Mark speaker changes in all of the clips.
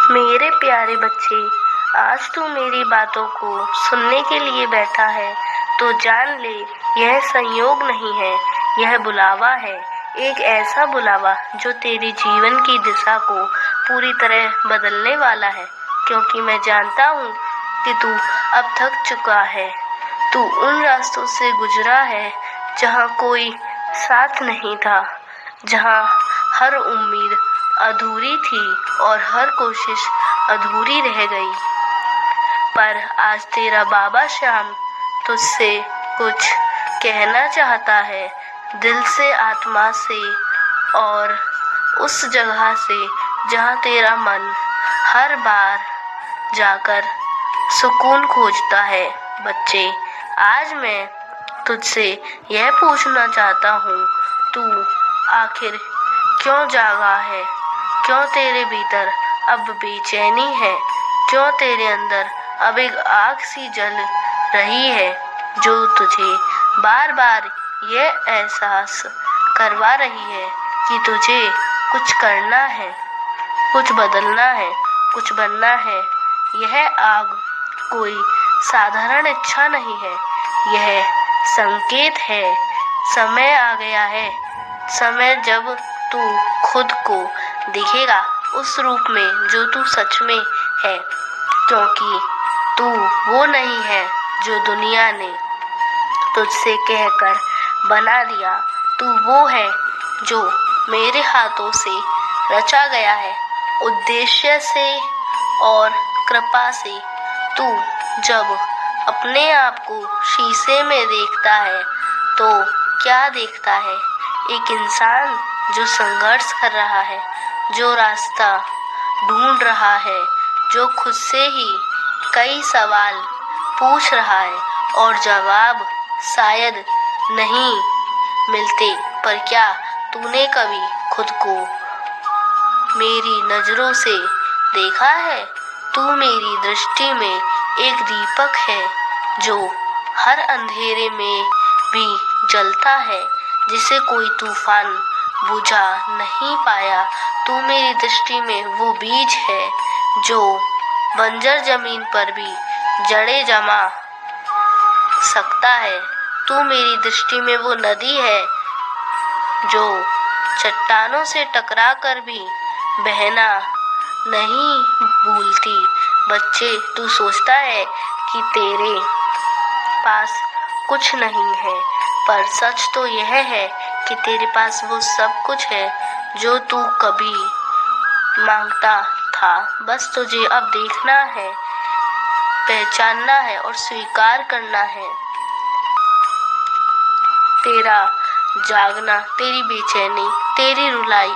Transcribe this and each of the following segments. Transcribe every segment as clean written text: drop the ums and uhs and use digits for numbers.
Speaker 1: मेरे प्यारे बच्चे, आज तू मेरी बातों को सुनने के लिए बैठा है तो जान ले, यह संयोग नहीं है, यह बुलावा है। एक ऐसा बुलावा जो तेरी जीवन की दिशा को पूरी तरह बदलने वाला है, क्योंकि मैं जानता हूँ कि तू अब थक चुका है। तू उन रास्तों से गुजरा है जहाँ कोई साथ नहीं था, जहाँ हर उम्मीद अधूरी थी और हर कोशिश अधूरी रह गई। पर आज तेरा बाबा श्याम तुझसे कुछ कहना चाहता है, दिल से, आत्मा से और उस जगह से जहाँ तेरा मन हर बार जाकर सुकून खोजता है। बच्चे, आज मैं तुझसे यह पूछना चाहता हूँ, तू आखिर क्यों जागा है? क्यों तेरे भीतर अब बेचैनी है? क्यों तेरे अंदर अब एक आग सी जल रही है जो तुझे बार बार यह एहसास करवा रही है कि तुझे कुछ करना है, कुछ बदलना है, कुछ बनना है। यह आग कोई साधारण इच्छा नहीं है, यह संकेत है। समय आ गया है, समय जब तू खुद को दिखेगा उस रूप में जो तू सच में है, क्योंकि तू वो नहीं है जो दुनिया ने तुझसे कहकर बना दिया। तू वो है जो मेरे हाथों से रचा गया है, उद्देश्य से और कृपा से। तू जब अपने आप को शीशे में देखता है तो क्या देखता है? एक इंसान जो संघर्ष कर रहा है, जो रास्ता ढूंढ रहा है, जो खुद से ही कई सवाल पूछ रहा है और जवाब शायद नहीं मिलते। पर क्या तूने कभी खुद को मेरी नजरों से देखा है? तू मेरी दृष्टि में एक दीपक है जो हर अंधेरे में भी जलता है, जिसे कोई तूफान बुझा नहीं पाया। तू मेरी दृष्टि में वो बीज है जो बंजर जमीन पर भी जड़ें जमा सकता है। तू मेरी दृष्टि में वो नदी है जो चट्टानों से टकरा कर भी बहना नहीं भूलती। बच्चे, तू सोचता है कि तेरे पास कुछ नहीं है, पर सच तो यह है कि तेरे पास वो सब कुछ है जो तू कभी मांगता था। बस तुझे अब देखना है, पहचानना है और स्वीकार करना है। तेरा जागना, तेरी बेचैनी, तेरी रुलाई,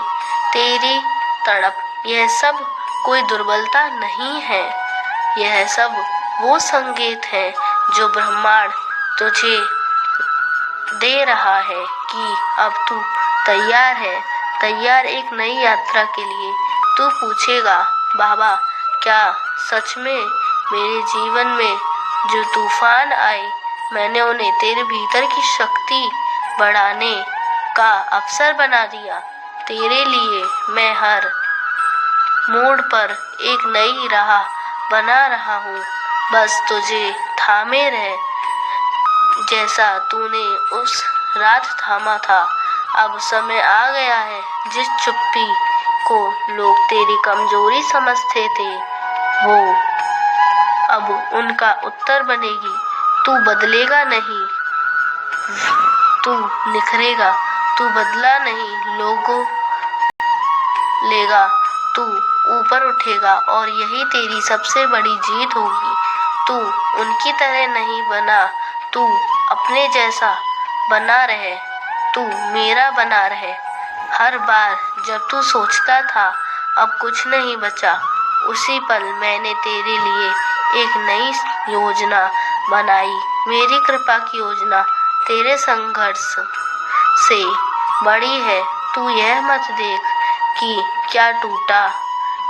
Speaker 1: तेरी तड़प, यह सब कोई दुर्बलता नहीं है। यह सब वो संकेत है जो ब्रह्मांड तुझे दे रहा है कि अब तू तैयार है, तैयार एक नई यात्रा के लिए। तू पूछेगा, बाबा, क्या सच में मेरे जीवन में जो तूफान आए, मैंने उन्हें तेरे भीतर की शक्ति बढ़ाने का अवसर बना दिया? तेरे लिए मैं हर मोड़ पर एक नई राह बना रहा हूँ, बस तुझे थामे रहे जैसा तूने उस रात थामा था। अब समय आ गया है, जिस चुप्पी को लोग तेरी कमजोरी समझते थे, वो अब उनका उत्तर बनेगी। तू बदलेगा नहीं, तू निखरेगा। तू बदला नहीं, लोगों लेगा, तू ऊपर उठेगा और यही तेरी सबसे बड़ी जीत होगी। तू उनकी तरह नहीं बना, तू अपने जैसा बना रहे, तू मेरा बना रहे। हर बार जब तू सोचता था अब कुछ नहीं बचा, उसी पल मैंने तेरे लिए एक नई योजना बनाई। मेरी कृपा की योजना तेरे संघर्ष से बड़ी है। तू यह मत देख कि क्या टूटा,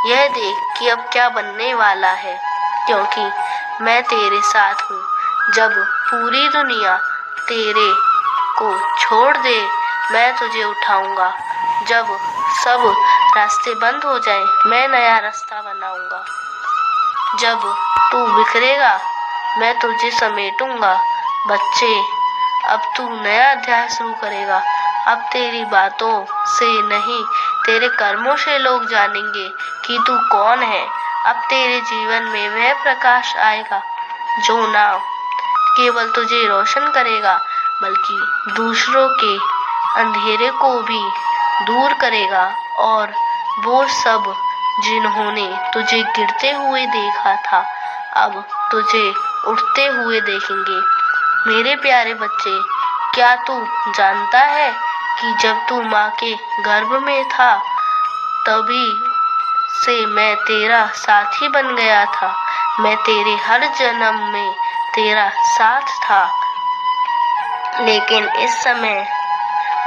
Speaker 1: यह देख कि अब क्या बनने वाला है, क्योंकि मैं तेरे साथ हूँ। जब पूरी दुनिया तेरे को छोड़ दे, मैं तुझे उठाऊंगा। जब सब रास्ते बंद हो जाए, मैं नया रास्ता बनाऊंगा। जब तू बिखरेगा, मैं तुझे समेटूंगा। बच्चे, अब तू नया अध्याय शुरू करेगा। अब तेरी बातों से नहीं, तेरे कर्मों से लोग जानेंगे कि तू कौन है। अब तेरे जीवन में वह प्रकाश आएगा जो ना केवल तुझे रोशन करेगा, बल्कि दूसरों के अंधेरे को भी दूर करेगा। और वो सब जिन्होंने तुझे गिरते हुए देखा था, अब तुझे उठते हुए देखेंगे। मेरे प्यारे बच्चे, क्या तू जानता है कि जब तू माँ के गर्भ में था, तभी से मैं तेरा साथी बन गया था। मैं तेरे हर जन्म में तेरा साथ था। लेकिन इस समय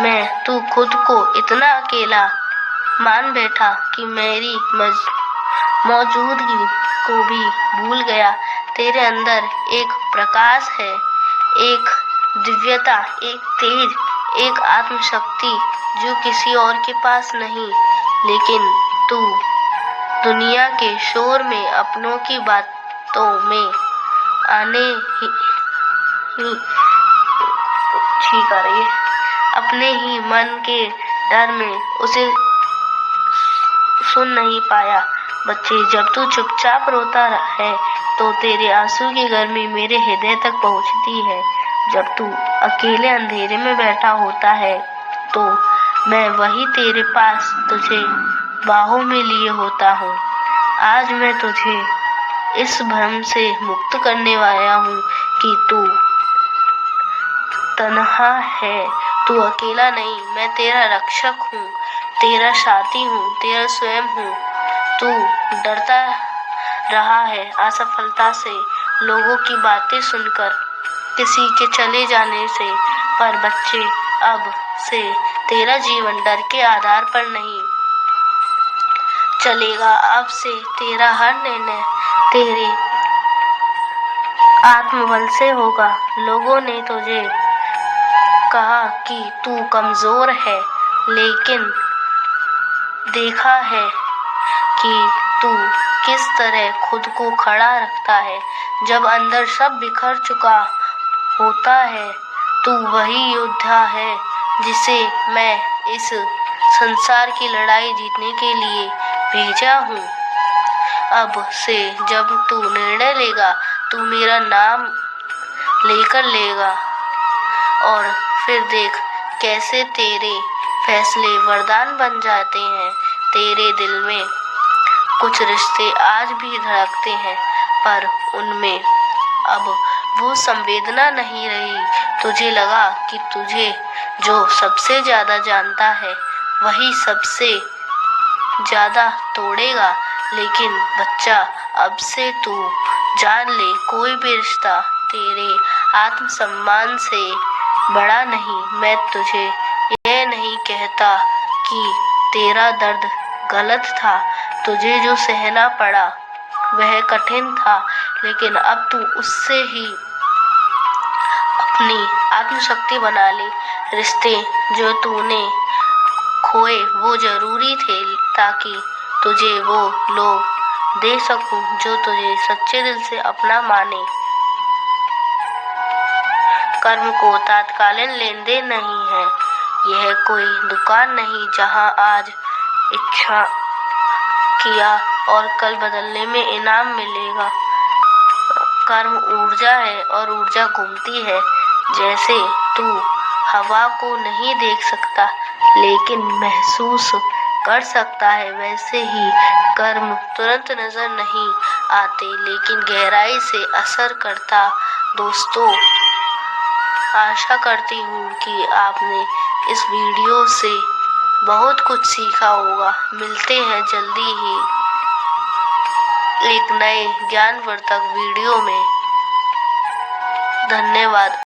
Speaker 1: मैं तू खुद को इतना अकेला मान बैठा कि मेरी मौजूदगी को भी भूल गया। तेरे अंदर एक प्रकाश है, एक दिव्यता, एक तेज, एक आत्मशक्ति जो किसी और के पास नहीं। लेकिन तू दुनिया के शोर में, अपनों की बातों में आने ही ठीक आ रही है, अपने ही मन के डर में उसे सुन नहीं पाया। बच्चे, जब तू चुपचाप रोता है तो तेरे आंसू की गर्मी मेरे हृदय तक पहुंचती है। जब तू अकेले अंधेरे में बैठा होता है तो मैं वही तेरे पास तुझे बाहों में लिए होता हूँ। आज मैं तुझे इस भ्रम से मुक्त करने आया हूँ कि तू तन्हा है, तू अकेला नहीं। मैं तेरा रक्षक हूँ, तेरा साथी हूँ, तेरा स्वयं हूँ। तू डरता रहा है असफलता से, लोगों की बातें सुनकर, किसी के चले जाने से। पर बच्चे, अब से तेरा जीवन डर के आधार पर नहीं चलेगा। अब से तेरा हर निर्णय तेरे आत्मबल से होगा। लोगों ने तुझे कहा कि तू कमजोर है, लेकिन देखा है कि तू किस तरह खुद को खड़ा रखता है। जब अंदर सब बिखर चुका होता है, तू वही योद्धा है जिसे मैं इस संसार की लड़ाई जीतने के लिए भेजा हूँ। अब से जब तू निर्णय लेगा, तू मेरा नाम लेकर लेगा, और फिर देख कैसे तेरे फैसले वरदान बन जाते हैं। तेरे दिल में कुछ रिश्ते आज भी धड़कते हैं, पर उनमें अब वो संवेदना नहीं रही। तुझे लगा कि तुझे जो सबसे ज्यादा जानता है वही सबसे ज्यादा तोड़ेगा। लेकिन बच्चा, अब से तू जान ले, कोई भी रिश्ता तेरे आत्मसम्मान से बड़ा नहीं। मैं तुझे यह नहीं कहता कि तेरा दर्द गलत था, तुझे जो सहना पड़ा वह कठिन था, लेकिन अब तू उससे ही अपनी आत्मशक्ति बना ले। रिश्ते जो तूने खोए वो जरूरी थे, ताकि तुझे वो लोग दे सकूं जो तुझे सच्चे दिल से अपना माने। कर्म को तात्कालिक लेन देन नहीं है, यह कोई दुकान नहीं जहां आज इच्छा किया और कल बदलने में इनाम मिलेगा। कर्म ऊर्जा है और ऊर्जा घूमती है। जैसे तू हवा को नहीं देख सकता लेकिन महसूस कर सकता है, वैसे ही कर्म तुरंत नजर नहीं आते लेकिन गहराई से असर करता। दोस्तों, आशा करती हूँ कि आपने इस वीडियो से बहुत कुछ सीखा होगा। मिलते हैं जल्दी ही एक नए ज्ञानवर्धक वीडियो में। धन्यवाद।